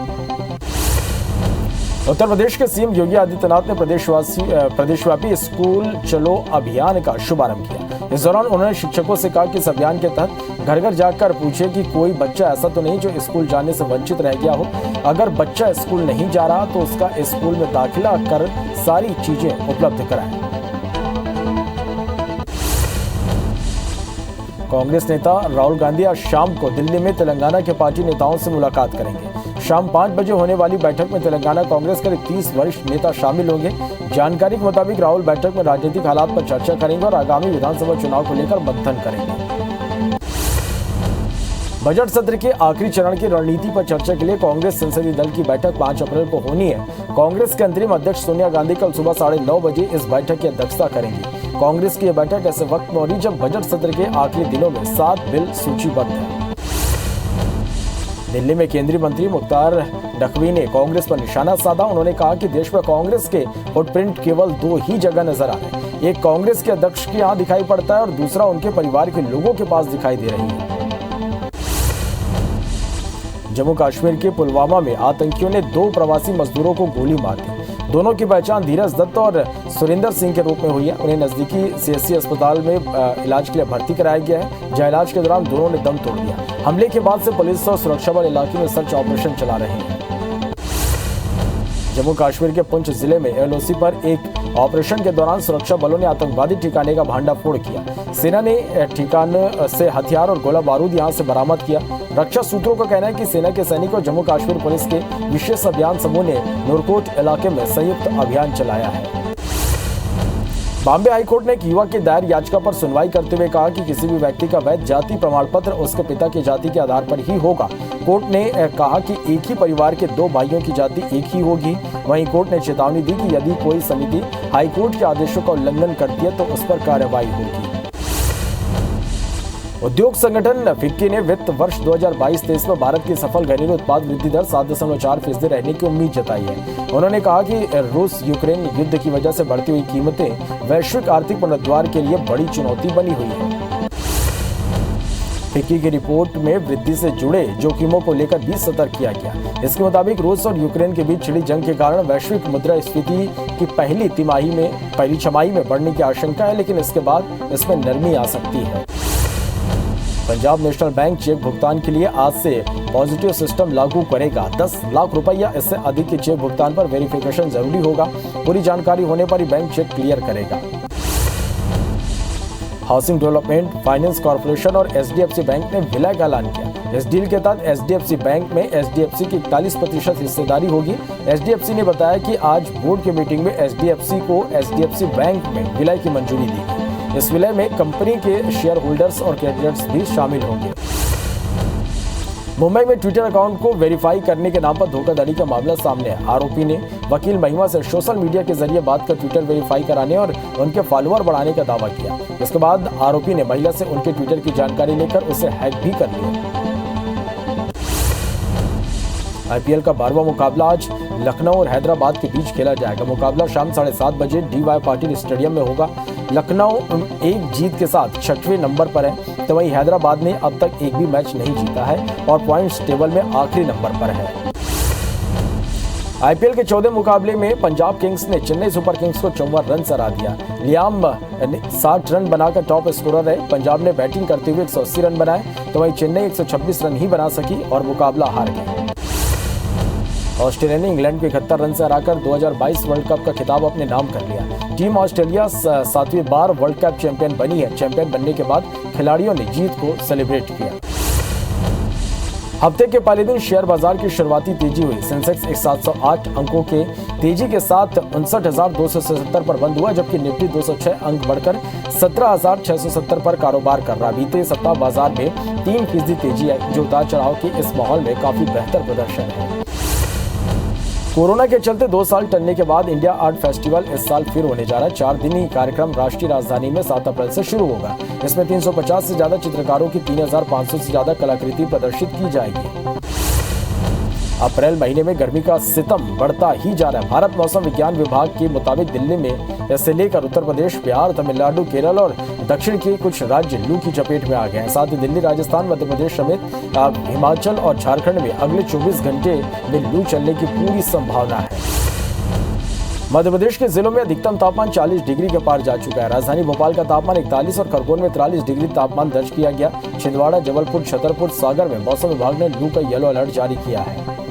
उत्तर प्रदेश के सीएम योगी आदित्यनाथ ने प्रदेशव्यापी स्कूल चलो अभियान का शुभारंभ किया। इस दौरान उन्होंने शिक्षकों से कहा कि इस अभियान के तहत घर घर जाकर पूछे कि कोई बच्चा ऐसा तो नहीं जो स्कूल जाने से वंचित रह गया हो। अगर बच्चा स्कूल नहीं जा रहा तो उसका स्कूल में दाखिला कर सारी चीजें उपलब्ध कराएं। कांग्रेस नेता राहुल गांधी आज शाम को दिल्ली में तेलंगाना के पार्टी नेताओं से मुलाकात करेंगे। शाम 5 बजे होने वाली बैठक में तेलंगाना कांग्रेस के 30 वरिष्ठ नेता शामिल होंगे। जानकारी के मुताबिक राहुल बैठक में राजनीतिक हालात पर चर्चा करेंगे और आगामी विधानसभा चुनाव को लेकर मंथन करेंगे। बजट सत्र के आखिरी चरण की रणनीति पर चर्चा के लिए कांग्रेस संसदीय दल की बैठक 5 अप्रैल को होनी है। कांग्रेस के अंतरिम अध्यक्ष सोनिया गांधी कल सुबह 9:30 बजे इस बैठक की अध्यक्षता करेंगी। कांग्रेस की यह बैठक ऐसे वक्त में हो रही जब बजट सत्र के आखिरी दिनों में 7 बिल सूचीबद्ध है। दिल्ली में केंद्रीय मंत्री मुख्तार नकवी ने कांग्रेस पर निशाना साधा। उन्होंने कहा कि देश में कांग्रेस के फुटप्रिंट केवल 2 ही जगह नजर आ रहे हैं। एक कांग्रेस के अध्यक्ष के यहाँ दिखाई पड़ता है और दूसरा उनके परिवार के लोगों के पास दिखाई दे रही है। जम्मू कश्मीर के पुलवामा में आतंकियों ने 2 प्रवासी मजदूरों को गोली मार दी। दोनों की पहचान धीरज दत्त और सुरेंद्र सिंह के रूप में हुई है। उन्हें नजदीकी सीएससी अस्पताल में इलाज के लिए भर्ती कराया गया है, जहां इलाज के दौरान दोनों ने दम तोड़ दिया। हमले के बाद से पुलिस और सुरक्षा बल इलाके में सर्च ऑपरेशन चला रहे हैं। जम्मू कश्मीर के पुंछ जिले में एलओसी पर एक ऑपरेशन के दौरान सुरक्षा बलों ने आतंकवादी ठिकाने का भांडाफोड़ किया। सेना ने ठिकाने से हथियार और गोला बारूद यहां से बरामद किया। रक्षा सूत्रों का कहना है कि सेना के सैनिकों जम्मू कश्मीर पुलिस के विशेष अभियान समूह ने नूरकोट इलाके में संयुक्त अभियान चलाया है। बॉम्बे हाईकोर्ट ने एक युवक की दायर याचिका पर सुनवाई करते हुए कहा कि किसी भी व्यक्ति का वैध जाति प्रमाण पत्र उसके पिता की जाति के आधार पर ही होगा। कोर्ट ने कहा कि एक ही परिवार के दो भाइयों की जाति एक ही होगी। वहीं कोर्ट ने चेतावनी दी कि यदि कोई समिति हाईकोर्ट के आदेशों का उल्लंघन करती है तो उस पर कार्रवाई होगी। उद्योग संगठन फिक्की ने वित्त वर्ष 2022-23 में भारत की सफल घरेलू उत्पाद वृद्धि दर 7.4% रहने की उम्मीद जताई है। उन्होंने कहा कि रूस यूक्रेन युद्ध की वजह से बढ़ती हुई कीमतें वैश्विक आर्थिक पुनरुद्धार के लिए बड़ी चुनौती बनी हुई है। फिक्की की रिपोर्ट में वृद्धि से जुड़े जोखिमों को लेकर भी सतर्क किया गया। इसके मुताबिक रूस और यूक्रेन के बीच छिड़ी जंग के कारण वैश्विक मुद्रास्फीति की पहली छमाही में बढ़ने की आशंका है, लेकिन इसके बाद इसमें नरमी आ सकती है। पंजाब नेशनल बैंक चेक भुगतान के लिए आज से पॉजिटिव सिस्टम लागू करेगा। 10 लाख रुपए या इससे अधिक के चेक भुगतान पर वेरिफिकेशन जरूरी होगा। पूरी जानकारी होने पर ही बैंक चेक क्लियर करेगा। हाउसिंग डेवलपमेंट फाइनेंस कॉर्पोरेशन और एचडीएफसी बैंक ने विलय का ऐलान किया। इस डील के तहत एचडीएफसी बैंक में एचडीएफसी की 41% हिस्सेदारी होगी। एचडीएफसी ने बताया कि आज बोर्ड की मीटिंग में एचडीएफसी को एचडीएफसी बैंक में विलय की मंजूरी दी गई। इस विलय में कंपनी के शेयर होल्डर्स और क्रेडिटर्स भी शामिल होंगे। मुंबई में ट्विटर अकाउंट को वेरीफाई करने के नाम पर धोखाधड़ी का मामला सामने है। आरोपी ने वकील महिमा से सोशल मीडिया के जरिए बात कर ट्विटर वेरीफाई कराने और उनके फॉलोअर बढ़ाने का दावा किया। इसके बाद आरोपी ने महिला से उनके ट्विटर की जानकारी लेकर उसे हैक भी कर लिया। आईपीएल का 12वां मुकाबला आज लखनऊ और हैदराबाद के बीच खेला जाएगा। मुकाबला शाम 7:30 बजे डीवाई पाटिल स्टेडियम में होगा। लखनऊ एक जीत के साथ 6वें नंबर पर है, तो वहीं हैदराबाद ने अब तक एक भी मैच नहीं जीता है और पॉइंट्स टेबल में आखिरी नंबर पर है। आईपीएल के 14वें मुकाबले में पंजाब किंग्स ने चेन्नई सुपर किंग्स को 54 रन से हरा दिया। लियाम 60 रन बनाकर टॉप स्कोरर है। पंजाब ने बैटिंग करते हुए 180 रन बनाए, तो वहीं चेन्नई 126 रन ही बना सकी और मुकाबला हार गई। ऑस्ट्रेलिया ने इंग्लैंड को 71 रन से हराकर 2022 वर्ल्ड कप का खिताब अपने नाम कर लिया। टीम ऑस्ट्रेलिया 7वीं बार वर्ल्ड कप चैंपियन बनी है। चैंपियन बनने के बाद खिलाड़ियों ने जीत को सेलिब्रेट किया। हफ्ते के पहले दिन शेयर बाजार की शुरुआती तेजी हुई। सेंसेक्स 708 अंकों के तेजी के साथ 59,277 पर बंद हुआ, जबकि निफ्टी 206 अंक बढ़कर 17,670 पर कारोबार कर रहा। बीते सप्ताह बाजार में 3% तेजी है, जो उतार चढ़ाव के इस माहौल में काफी बेहतर प्रदर्शन है। कोरोना के चलते 2 साल टलने के बाद इंडिया आर्ट फेस्टिवल इस साल फिर होने जा रहा है। 4 दिनी कार्यक्रम राष्ट्रीय राजधानी में 7 अप्रैल से शुरू होगा। इसमें 350 से ज्यादा चित्रकारों की 3,500 से ज्यादा कलाकृति प्रदर्शित की जाएगी। अप्रैल महीने में गर्मी का सितम बढ़ता ही जा रहा है। भारत मौसम विज्ञान विभाग के मुताबिक दिल्ली में इससे लेकर उत्तर प्रदेश, बिहार, तमिलनाडु, केरल और दक्षिण के कुछ राज्य लू की चपेट में आ गए हैं। साथ ही दिल्ली, राजस्थान, मध्य प्रदेश समेत हिमाचल और झारखंड में अगले 24 घंटे में लू चलने की पूरी संभावना है। मध्य प्रदेश के जिलों में अधिकतम तापमान 40 डिग्री के पार जा चुका है। राजधानी भोपाल का तापमान 41 और खरगोन में 43 डिग्री तापमान दर्ज किया गया। छिंदवाड़ा, जबलपुर, छतरपुर, सागर में मौसम विभाग ने लू का येलो अलर्ट जारी किया है।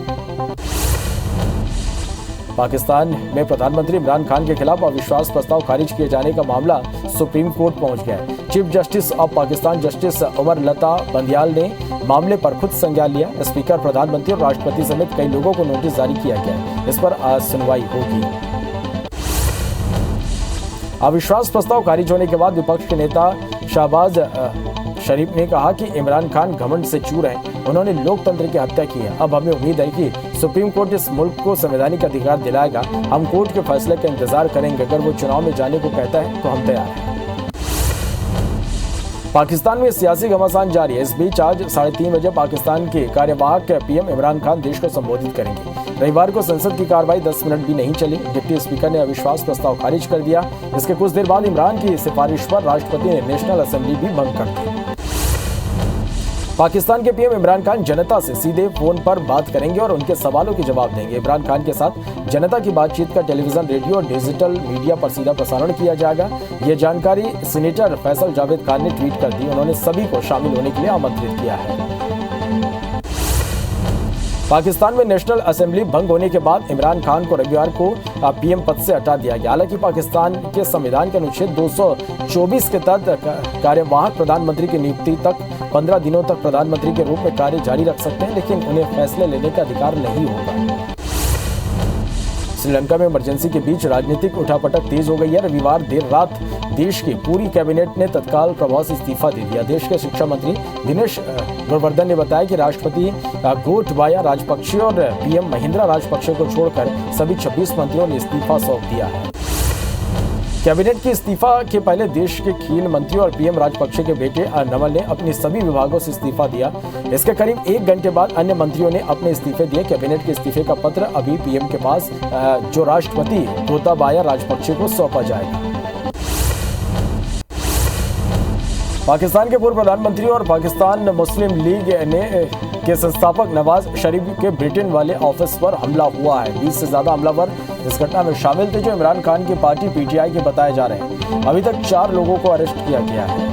पाकिस्तान में प्रधानमंत्री इमरान खान के खिलाफ अविश्वास प्रस्ताव खारिज किए जाने का मामला सुप्रीम कोर्ट पहुंच गया है। Chief justice of Pakistan justice Umar Ata Bandial ने मामले पर खुद संज्ञान लिया। स्पीकर, प्रधानमंत्री और राष्ट्रपति समेत कई लोगों को नोटिस जारी किया गया है। इस पर आज सुनवाई होगी। अविश्वास प्रस्ताव खारिज होने के बाद विपक्ष के नेता शहबाज शरीफ ने कहा कि इमरान खान घमंड से चूर हैं। उन्होंने लोकतंत्र की हत्या की है। अब हमें उम्मीद है कि सुप्रीम कोर्ट इस मुल्क को संवैधानिक अधिकार दिलाएगा। हम कोर्ट के फैसले का इंतजार करेंगे। अगर वो चुनाव में जाने को कहता है तो हम तैयार हैं। पाकिस्तान में सियासी घमासान जारी है। इस बीच आज 3:30 बजे पाकिस्तान के कार्यवाहक पीएम इमरान खान देश को संबोधित करेंगे। रविवार को संसद की कार्रवाई 10 मिनट भी नहीं चली। डिप्टी स्पीकर ने अविश्वास प्रस्ताव खारिज कर दिया। इसके कुछ देर बाद इमरान की सिफारिश पर राष्ट्रपति ने नेशनल असेंबली भी भंग कर दी। पाकिस्तान के पीएम इमरान खान जनता से सीधे फोन पर बात करेंगे और उनके सवालों के जवाब देंगे। इमरान खान के साथ जनता की बातचीत का टेलीविजन, रेडियो और डिजिटल मीडिया पर सीधा प्रसारण किया जाएगा। ये जानकारी सीनेटर फैसल जावेद खान ने ट्वीट कर दी। उन्होंने सभी को शामिल होने के लिए आमंत्रित किया है। पाकिस्तान में नेशनल असेंबली भंग होने के बाद इमरान खान को रविवार को पीएम पद से हटा दिया गया। हालांकि पाकिस्तान के संविधान के अनुच्छेद 224 के तहत कार्यवाहक प्रधानमंत्री की नियुक्ति तक 15 दिनों तक प्रधानमंत्री के रूप में कार्य जारी रख सकते हैं, लेकिन उन्हें फैसले लेने का अधिकार नहीं होगा। श्रीलंका में इमरजेंसी के बीच राजनीतिक उठापटक तेज हो गई है। रविवार देर रात देश की पूरी कैबिनेट ने तत्काल प्रभाव से इस्तीफा दे दिया। देश के शिक्षा मंत्री दिनेश गुणवर्धन ने बताया कि राष्ट्रपति गोटबाया राजपक्षे और पीएम महिंद्रा राजपक्षे को छोड़कर सभी 26 मंत्रियों ने इस्तीफा सौंप दिया है। कैबिनेट के इस्तीफा के पहले देश के खेल मंत्री और पीएम राजपक्षे के बेटे नवल ने अपने सभी विभागों से इस्तीफा दिया। इसके करीब 1 घंटे बाद अन्य मंत्रियों ने अपने इस्तीफे दिए। कैबिनेट के इस्तीफे का पत्र अभी पीएम के पास जो राष्ट्रपति गोताबाया राजपक्षे को सौंपा जाएगा। पाकिस्तान के पूर्व प्रधानमंत्री और पाकिस्तान मुस्लिम लीग के संस्थापक नवाज शरीफ के ब्रिटेन वाले ऑफिस पर हमला हुआ है। 20 से ज्यादा हमलावर इस घटना में शामिल थे, जो इमरान खान की पार्टी पीटीआई के बताए जा रहे हैं। अभी तक 4 लोगों को अरेस्ट किया गया है।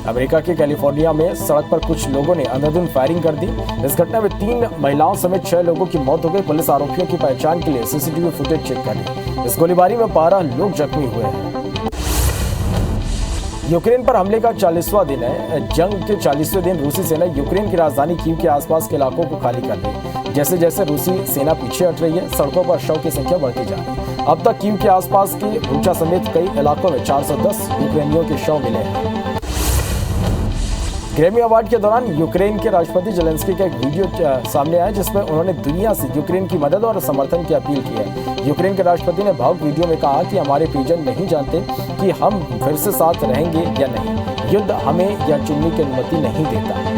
अमेरिका के कैलिफोर्निया में सड़क पर कुछ लोगों ने अंधाधुंध फायरिंग कर दी। इस घटना में 3 महिलाओं समेत 6 लोगों की मौत हो गई। पुलिस आरोपियों की पहचान के लिए सीसीटीवी फुटेज चेक कर रही। इस गोलीबारी में 12 लोग जख्मी हुए हैं। यूक्रेन पर हमले का 40वां दिन है। जंग के 40वें दिन रूसी सेना यूक्रेन की राजधानी कीव के आसपास के इलाकों को खाली कर रही है। जैसे जैसे रूसी सेना पीछे हट रही है, सड़कों पर शव की संख्या बढ़ती जा रही है। अब तक कीव के आसपास के बुचा समेत कई इलाकों में 410 यूक्रेनियों के शव मिले हैं। ग्रैमी अवार्ड के दौरान यूक्रेन के राष्ट्रपति जेलेंस्की का एक वीडियो सामने आया, जिसमें उन्होंने दुनिया से यूक्रेन की मदद और समर्थन की अपील की है। यूक्रेन के राष्ट्रपति ने भावुक वीडियो में कहा कि हमारे परिजन नहीं जानते कि हम फिर से साथ रहेंगे या नहीं। युद्ध हमें यह चुनने की अनुमति नहीं देता।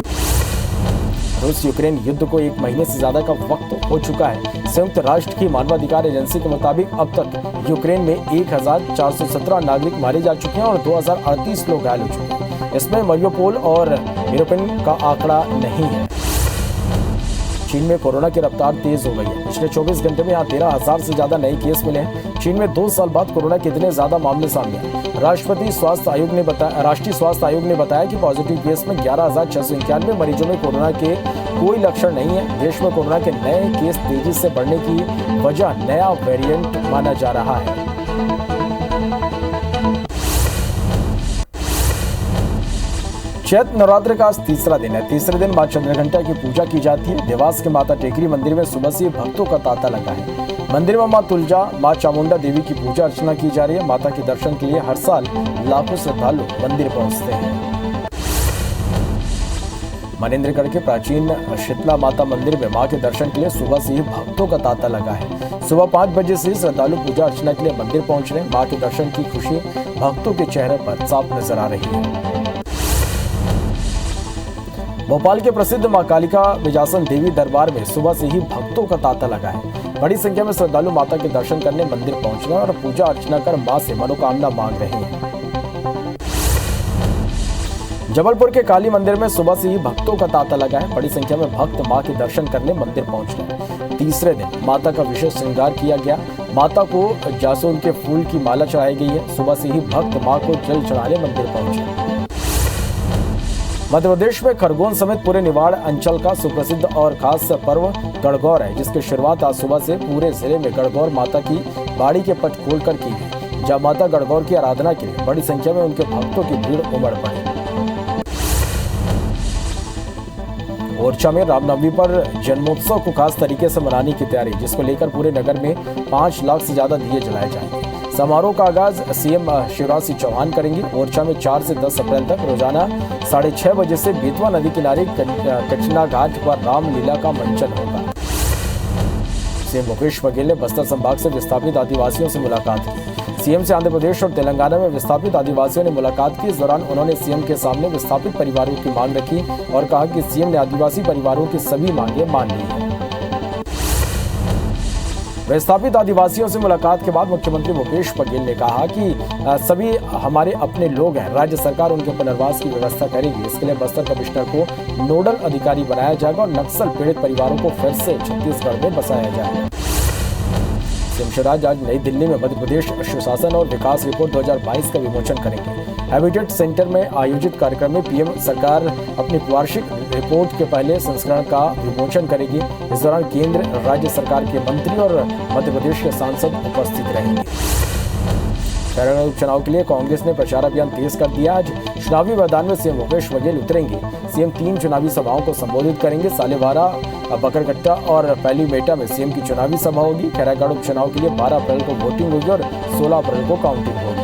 रूस यूक्रेन युद्ध को 1 महीने से ज्यादा का वक्त हो चुका है। संयुक्त राष्ट्र की मानवाधिकार एजेंसी के मुताबिक अब तक यूक्रेन में 1417 नागरिक मारे जा चुके हैं और 2038 लोग घायल हो चुके हैं। इसमें मरियोपोल और यूरोपियन का आंकड़ा नहीं है। चीन में कोरोना की रफ्तार तेज हो गई है। पिछले 24 घंटे में यहाँ 13,000 से ज्यादा नए केस मिले हैं। चीन में 2 साल बाद कोरोना के इतने ज्यादा मामले सामने आए। राष्ट्रीय स्वास्थ्य आयोग ने बताया कि पॉजिटिव केस में 11,691 मरीजों में कोरोना के कोई लक्षण नहीं है। देश में कोरोना के नए केस तेजी से बढ़ने की वजह नया वेरिएंट माना जा रहा है। चैत्र नवरात्र का आज तीसरा दिन है। तीसरे दिन मां चंद्रघंटा की पूजा की जाती है। देवास के माता टेकरी मंदिर में सुबह से भक्तों का तांता लगा है। मंदिर में मां तुलजा, मां चामुंडा देवी की पूजा अर्चना की जा रही है। माता के दर्शन के लिए हर साल लाखों श्रद्धालु मंदिर पहुंचते हैं। मनेन्द्रगढ़ के प्राचीन शीतला माता मंदिर में मां के दर्शन के लिए सुबह से ही भक्तों का तांता लगा है। सुबह 5 बजे से श्रद्धालु पूजा अर्चना के लिए मंदिर पहुंच रहे हैं। मां के दर्शन की खुशी भक्तों के चेहरे पर साफ नजर आ रही है। भोपाल के प्रसिद्ध मां कालिका विजासन देवी दरबार में सुबह से ही भक्तों का तांता लगा है। बड़ी संख्या में श्रद्धालु माता के दर्शन करने मंदिर पहुंच रहे हैं और पूजा अर्चना कर मां से मनोकामना मांग रहे हैं। जबलपुर के काली मंदिर में सुबह से ही भक्तों का तांता लगा है। बड़ी संख्या में भक्त मां के दर्शन करने मंदिर पहुंच रहे हैं। तीसरे दिन माता का विशेष श्रृंगार किया गया। माता को जासून के फूल की माला चढ़ाई गई है। सुबह से ही भक्त मां को जल चढ़ाने मंदिर पहुंचे। मध्य प्रदेश में खरगोन समेत पूरे निवाड़ अंचल का सुप्रसिद्ध और खास पर्व गणगौर है, जिसकी शुरुआत आज सुबह से पूरे जिले में गणगौर माता की बाड़ी के पट खोलकर की गई। जब माता गणगौर की आराधना के लिए बड़ी संख्या में उनके भक्तों की भीड़ उमड़ पड़ी। ओरछा में रामनवमी पर जन्मोत्सव को खास तरीके से मनाने की तैयारी, जिसको लेकर पूरे नगर में 5 लाख से ज्यादा दिए जलाए जाएंगे। समारोह का आगाज सीएम शिवराज सिंह चौहान करेंगे। ओरछा में 4 से 10 अप्रैल तक रोजाना 6:30 बजे से बेतवा नदी किनारे कचना घाट पर रामलीला का मंचन होगा। सीएम भूपेश बघेल ने बस्तर संभाग से विस्थापित आदिवासियों से मुलाकात की। सीएम से आंध्र प्रदेश और तेलंगाना में विस्थापित आदिवासियों ने मुलाकात की। इस दौरान उन्होंने सीएम के सामने विस्थापित परिवारों की मांग रखी और कहा कि सीएम ने आदिवासी परिवारों की सभी मांगें मान ली हैं। विस्थापित आदिवासियों से मुलाकात के बाद मुख्यमंत्री भूपेश बघेल ने कहा कि सभी हमारे अपने लोग हैं। राज्य सरकार उनके पुनर्वास की व्यवस्था करेगी। इसके लिए बस्तर कमिश्नर को नोडल अधिकारी बनाया जाएगा और नक्सल पीड़ित परिवारों को फिर से छत्तीसगढ़ में बसाया जाएगा। सीएम शिवराज आज नई दिल्ली में मध्य प्रदेश सुशासन और विकास रिपोर्ट 2022 का विमोचन करेंगे। हैबिटेट सेंटर में आयोजित कार्यक्रम में पीएम सरकार अपनी वार्षिक रिपोर्ट के पहले संस्करण का विमोचन करेगी। इस दौरान केंद्र राज्य सरकार के मंत्री और मध्य प्रदेश के सांसद उपस्थित रहेंगे। खैरागढ़ उपचुनाव के लिए कांग्रेस ने प्रचार अभियान तेज कर दिया। आज चुनावी मैदान में सीएम भूपेश बघेल उतरेंगे। सीएम 3 चुनावी सभाओं को संबोधित करेंगे। सालेवारा, बकरकट्टा और पैलीमेटा में सीएम की चुनावी सभा होगी। खैरागढ़ उपचुनाव के लिए 12 अप्रैल को वोटिंग होगी और 16 अप्रैल को काउंटिंग होगी।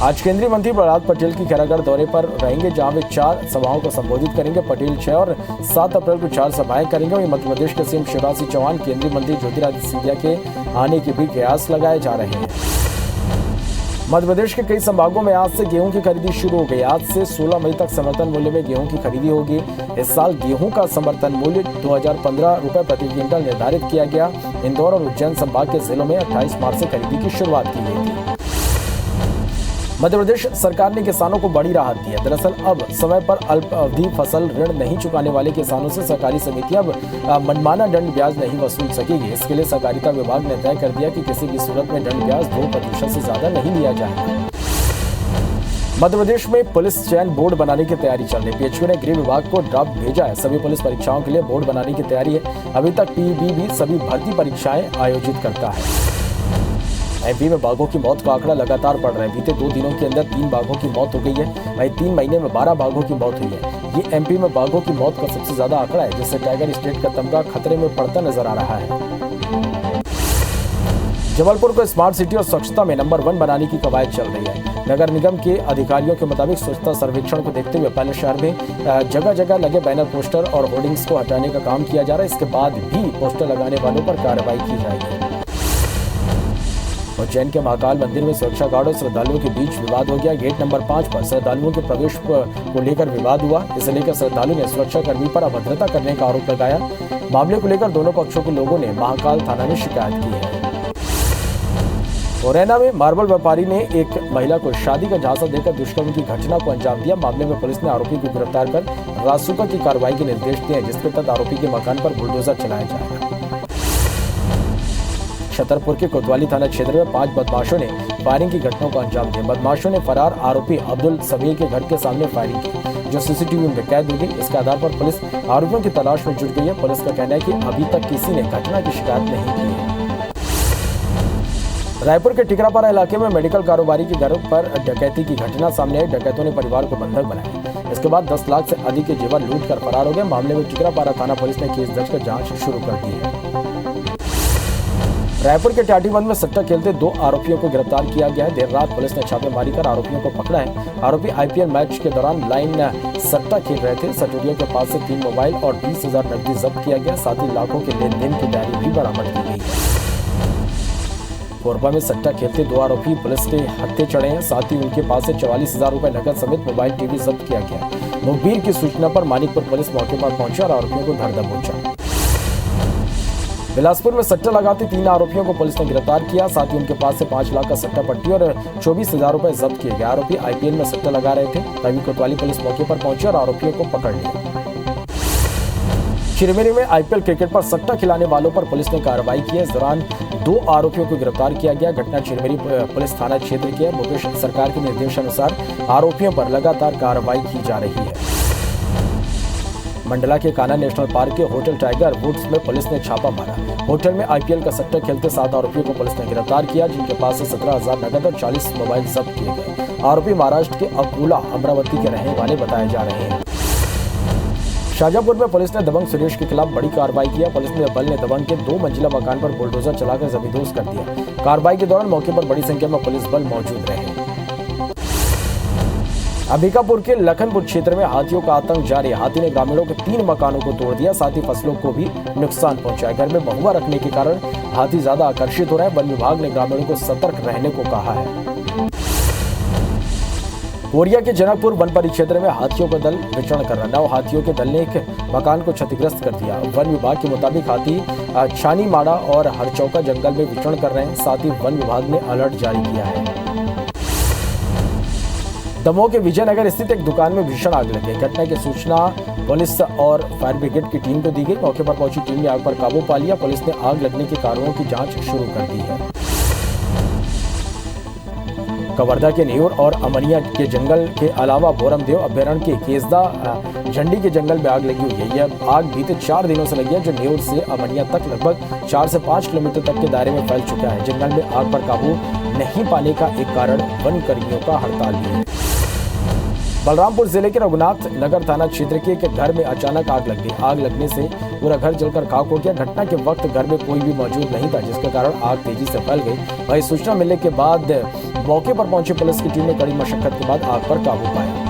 आज केंद्रीय मंत्री प्रहलाद पटेल की खैरागढ़ दौरे पर रहेंगे, जहां वे 4 सभाओं को संबोधित करेंगे। पटेल 6 और 7 अप्रैल को 4 सभाएं करेंगे। वहीं मध्य प्रदेश के सीएम शिवराज सिंह चौहान, केंद्रीय मंत्री ज्योतिरादित्य सिंधिया के आने के भी कयास लगाए जा रहे हैं। मध्य प्रदेश के कई संभागों में आज से गेहूं की खरीदी शुरू हो गई। आज से 16 मई तक समर्थन मूल्य में गेहूं की खरीदी होगी। इस साल गेहूं का समर्थन मूल्य 2015 रुपए प्रति क्विंटल निर्धारित किया गया। इंदौर और उज्जैन संभाग के जिलों में 28 मार्च से खरीदी की शुरुआत की गई थी। मध्य प्रदेश सरकार ने किसानों को बड़ी राहत दी है। दरअसल अब समय पर अल्प अवधि फसल ऋण नहीं चुकाने वाले किसानों से सहकारी समिति अब मनमाना दंड ब्याज नहीं वसूल सकेगी। इसके लिए सहकारिता विभाग ने तय कर दिया कि किसी भी सूरत में दंड ब्याज 2% से ज्यादा नहीं लिया जाएगा। मध्य प्रदेश में पुलिस चयन बोर्ड बनाने की तैयारी चल रही है। पीएचयू ने गृह विभाग को ड्राफ्ट भेजा है। सभी पुलिस परीक्षाओं के लिए बोर्ड बनाने की तैयारी है। अभी तक पीईबी सभी भर्ती परीक्षाएं आयोजित करता है। एमपी में बाघों की मौत का आंकड़ा लगातार बढ़ रहा है। बीते 2 दिनों के अंदर 3 बाघों की मौत हो गई है। वहीं 3 महीने में 12 बाघों की मौत हुई है। ये एमपी में बाघों की मौत का सबसे ज्यादा आंकड़ा है, जिससे टाइगर स्टेट का तमगा खतरे में पड़ता नजर आ रहा है। जबलपुर को स्मार्ट सिटी और स्वच्छता में नंबर 1 बनाने की कवायद चल रही है। नगर निगम के अधिकारियों के मुताबिक स्वच्छता सर्वेक्षण को देखते हुए पहले शहर में जगह जगह लगे बैनर, पोस्टर और होर्डिंग्स को हटाने का काम किया जा रहा है। इसके बाद भी पोस्टर लगाने वालों पर कार्रवाई की जाएगी। उज्जैन के महाकाल मंदिर में सुरक्षा गार्ड और श्रद्धालुओं के बीच विवाद हो गया। गेट नंबर 5 पर श्रद्धालुओं के प्रवेश को लेकर विवाद हुआ। इसे लेकर श्रद्धालु ने सुरक्षाकर्मी पर अभद्रता करने का आरोप लगाया। मामले को लेकर दोनों पक्षों के लोगों ने महाकाल थाना में शिकायत की है। मुरैना में मार्बल व्यापारी ने एक महिला को शादी का झांसा देकर दुष्कर्म की घटना को अंजाम दिया। मामले में पुलिस ने आरोपी को गिरफ्तार कर रासुका की कार्रवाई के निर्देश दिए हैं, जिसके तहत आरोपी के मकान पर बुलडोजर चलाया जाएगा। छतरपुर के कोतवाली थाना क्षेत्र में 5 बदमाशों ने फायरिंग की घटना को अंजाम दिया। बदमाशों ने फरार आरोपी अब्दुल समीर के घर के सामने फायरिंग की, जो सीसीटीवी में कैद हो गई। इसके आधार पर पुलिस आरोपियों की तलाश में जुट गई है। पुलिस का कहना है कि अभी तक किसी ने घटना की शिकायत नहीं की है। रायपुर के टिकरापारा इलाके में मेडिकल कारोबारी के घर पर डकैती की घटना सामने आई। डकैतों ने परिवार को बंधक बनाया। इसके बाद 10 लाख से अधिक के जेवर लूट कर फरार हो गए। मामले में टिकरापारा थाना पुलिस ने केस दर्ज कर जांच शुरू कर दी है। रायपुर के टाटीबंद में सट्टा खेलते 2 आरोपियों को गिरफ्तार किया गया है। देर रात पुलिस ने छापेमारी कर आरोपियों को पकड़ा है। आरोपी आईपीएल मैच के दौरान लाइन सट्टा खेल रहे थे। सटोरियों के पास से 3 मोबाइल और 20,000 नकदी जब्त किया गया। साथ ही लाखों के लेन-देन की डायरी भी बरामद की गई है। कोरबा में सट्टा खेलते 2 आरोपी पुलिस के हत्थे चढ़े हैं। साथ ही उनके पास से 44,000 रुपए नकद समेत मोबाइल, टीवी जब्त किया गया। मुखबिर की सूचना पर मानिकपुर पुलिस मौके पर पहुंची और आरोपियों को धर दबोचा। बिलासपुर में सट्टा लगाते 3 आरोपियों को पुलिस ने गिरफ्तार किया। साथ ही उनके पास से 5 लाख का सट्टा पट्टी और 24,000 रुपए जब्त किए गए। आरोपी आईपीएल में सट्टा लगा रहे थे। तभी कोतवाली पुलिस मौके पर पहुंची और आरोपियों को पकड़ लिया। चिरमिरी में आईपीएल क्रिकेट पर सट्टा खिलाने वालों पर पुलिस ने कार्रवाई की है। इस दौरान 2 आरोपियों को गिरफ्तार किया गया। घटना चिरमिरी पुलिस थाना क्षेत्र की है। भूपेश सरकार के निर्देशानुसार आरोपियों पर लगातार कार्रवाई की जा रही है। मंडला के कान्हा नेशनल पार्क के होटल टाइगर वुड्स में पुलिस ने छापा मारा। होटल में आईपीएल का सट्टा खेलते 7 आरोपियों को पुलिस ने गिरफ्तार किया, जिनके पास से 17,000 नकद और 40 मोबाइल जब्त किए गए। आरोपी महाराष्ट्र के अकोला, अमरावती के रहने वाले बताए जा रहे हैं। शाजापुर में पुलिस ने दबंग सुरेश के खिलाफ बड़ी कार्रवाई किया। पुलिस ने बल ने दबंग के 2 मंजिला मकान पर बुलडोजर चलाकर जमींदोज कर दिया। कार्रवाई के दौरान मौके पर बड़ी संख्या में पुलिस बल मौजूद रहे। अंबिकापुर के लखनपुर क्षेत्र में हाथियों का आतंक जारी। हाथी ने ग्रामीणों के 3 मकानों को तोड़ दिया। साथ ही फसलों को भी नुकसान पहुंचाया। घर में महुआ रखने के कारण हाथी ज्यादा आकर्षित हो रहा है। वन विभाग ने ग्रामीणों को सतर्क रहने को कहा है। कोरिया के जनकपुर वन परिक्षेत्र में हाथियों का दल विचरण कर रहा। 9 हाथियों के दल ने एक मकान को क्षतिग्रस्त कर दिया। वन विभाग के मुताबिक हाथी छानी माड़ा और हरचौका जंगल में विचरण कर रहे हैं। साथ ही वन विभाग ने अलर्ट जारी किया है। दमोह के विजयनगर स्थित एक दुकान में भीषण आग लगी। घटना की सूचना पुलिस और फायर ब्रिगेड की टीम को दी गई। मौके पर पहुंची टीम ने आग पर काबू पा लिया। पुलिस ने आग लगने के कारणों की जांच शुरू कर दी है। कवर्धा के न्यूर और अमनिया के जंगल के अलावा बोरमदेव अभ्यारण्य के केसदा झंडी के जंगल में आग लगी हुई है। यह आग बीते 4 दिनों से लगी है, जो न्यूर से अमनिया तक लगभग 4 से 5 किलोमीटर तक के दायरे में फैल चुका है। जंगल में आग पर काबू नहीं पाने का एक कारण वन कर्मियों का हड़ताल भी है। बलरामपुर जिले के रघुनाथ नगर थाना क्षेत्र के एक घर में अचानक आग लग गई। आग लगने से पूरा घर जलकर खाक हो गया। घटना के वक्त घर में कोई भी मौजूद नहीं था, जिसके कारण आग तेजी से फैल गई। वहीं सूचना मिलने के बाद मौके पर पहुंची पुलिस की टीम ने कड़ी मशक्कत के बाद आग पर काबू पाया।